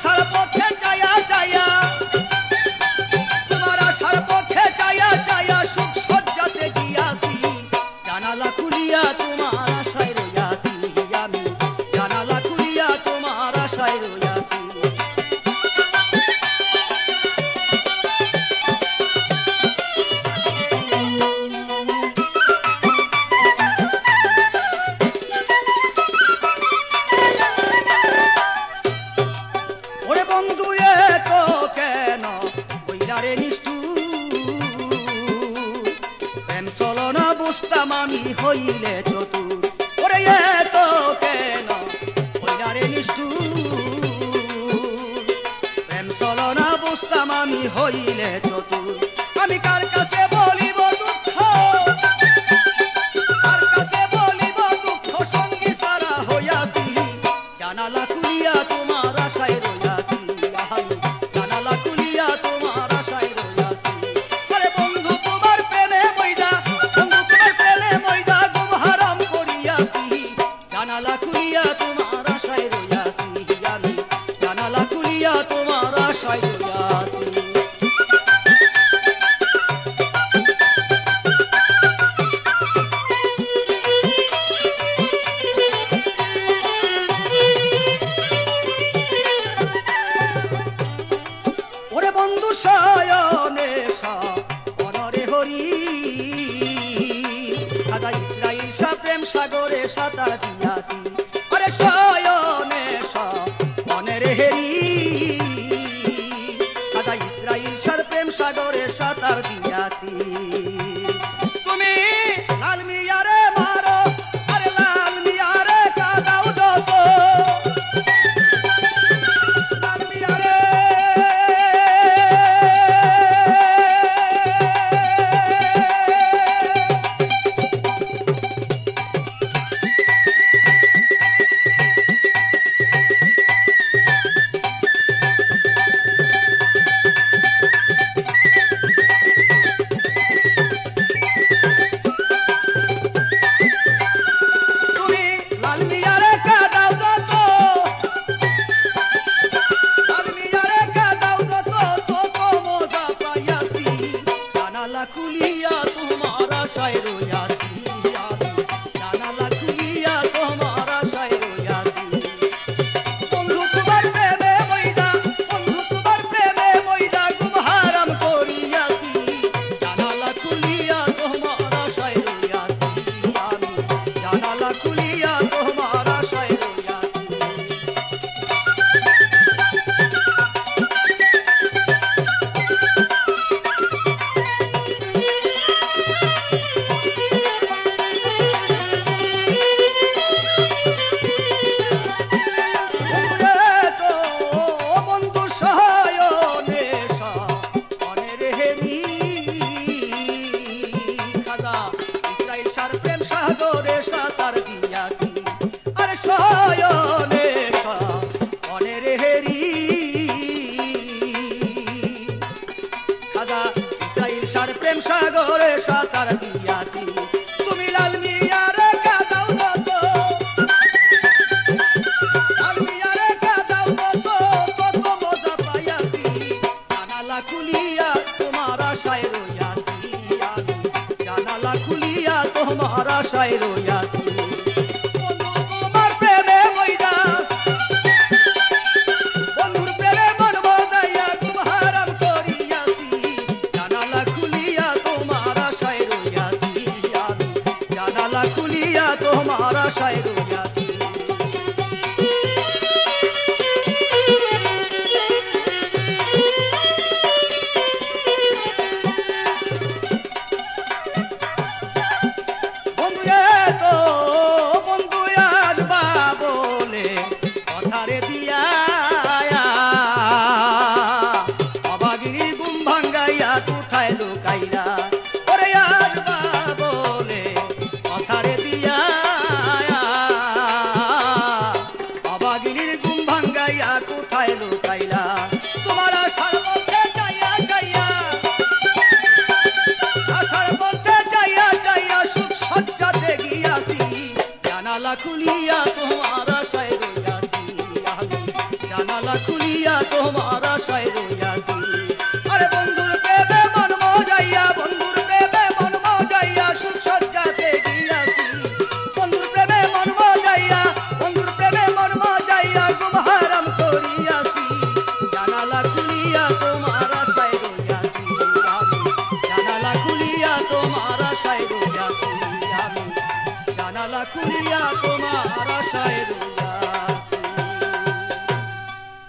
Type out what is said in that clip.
আশার পথে চাইয়া চাইয়া, তোমার আশার পথে চাইয়া চাইয়া সুখ সজ্জাতে গিয়াছি, জানালা খুলিয়া তোমার আশায় রইয়াছি আমি, জানালা খুলিয়া তোমার আশায় রইয়াছি। ওরে বন্ধু এ তো কেন হইলা রে নিষ্ঠুর, প্রেম চলনা বুঝতাম আমি হইলে চতুর। ওরে এ তো কেন হইলা রে নিষ্ঠুর, প্রেম চলনা বুঝতাম আমি হইলে চতুর। আমি কার কাছে বলিব দুঃখ, কার কাছে বলিব দুঃখ, সঙ্গী ছাড়া হইয়াছি, জানালা খুলিয়া তোমার আশায় রইয়াছি আমি, জানালা খুলিয়া তোমার আশায় রইয়াছি। আরে বন্ধু তোমার প্রেমে মইদা, বন্ধু তোমার প্রেমে মইদা গুম হারাম করিয়াছি, জানালা খুলিয়া তোমার আশায় রইয়াছি আমি, জানালা খুলিয়া তোমার আশায় রইয়াছি। ওরে বন্ধু শয়নে অনরে হরি, খাজা ইসরাইল শাহ প্রেম সাগরে সাঁতার দিয়াছি। আরে শয়নে অনরে হেরি, খাজা ইসরাইল শাহ প্রেম সাগরে সাঁতার দিয়াছি। তুমি লাল মিয়ারে মারো, আরে লাল মিয়ারে কাদাও যত, লাল মিয়ারে তুমি লাল মিয়ারে কাদাও যত, লাল মিয়ারে কাদাও যত, তত মজা পাইয়াছি, জানালা খুলিয়া তোমার আশায় রইয়াছি আমি, জানালা খুলিয়া তোমার আশায় রইয়াছি। বন্ধু তোমার প্রেমে মইদা, বন্ধু তোমার প্রেমে মইদা গুম হারাম করিয়াছি, জানালা খুলিয়া তোমার আশায় রইয়াছি আমি, জানালা খুলিয়া তোমার আশায় রইয়াছি। বন্ধু এ তো বন্ধু শয়নে অনের হেরি, খাজা ইসরাইল শাহ প্রেম সাগরে সাঁতার দিয়াছি। আরে শয়নে অনের হেরি, খাজা ইসরাইল শাহ প্রেম সাগরে সাঁতার দিয়াছি। তুমি লাল মিয়ারে কাদাও যত, লাল মিয়ারে কাদাও যত, তত মজা পাইয়াছি, জানালা খুলিয়া তোমার আশায় রইয়াছি আমি, জানালা খুলিয়া তোমার আশায় রইয়াছি। বন্ধু তোমার প্রেমে মইদা, বন্ধুর প্রেমে মন বজাইয়া গুম হারাম করিয়াছি, জানালা খুলিয়া তোমার আশায় রইয়াছি আমি, জানালা খুলিয়া তোমার আশায় রইয়াছি। বন্ধু এ তো বন্ধু আসবা বলে কথারে দিয়া, অবাগিনী গুম ভাঙ্গাইয়া কোথায় লুকাইলা, ওরে আসবা বলে কথারে দিয়া, অবাগিনীর গুম ভাঙ্গাইয়া কোথায় লুকাইলা। তোমার আশার পথে চাইয়া চাইয়া, আশার পথে চাইয়া চাইয়া সুখ সজ্জাতে গিয়াছি, জানালা খুলিয়া তোমার আশায় রইয়াছি আমি, জানালা জানালা খুলিয়া তোমার আশায় রইয়াছি। আরে বন্ধুর প্রেমে মন মজাইয়া, বন্ধুর প্রেমে মন মজাইয়া সুখ সজ্জাতে গিয়াছি। বন্ধুর প্রেমে মন মজাইয়া, বন্ধুর প্রেমে মন মজাইয়া ঘুম হারাম করিয়াছি। জানালা খুলিয়া তোমার আশায় রইয়াছি আমি, জানালা খুলিয়া তোমার আশায় রইয়াছি আমি, জানালা খুলিয়া তোমার আশায় রইয়াছি।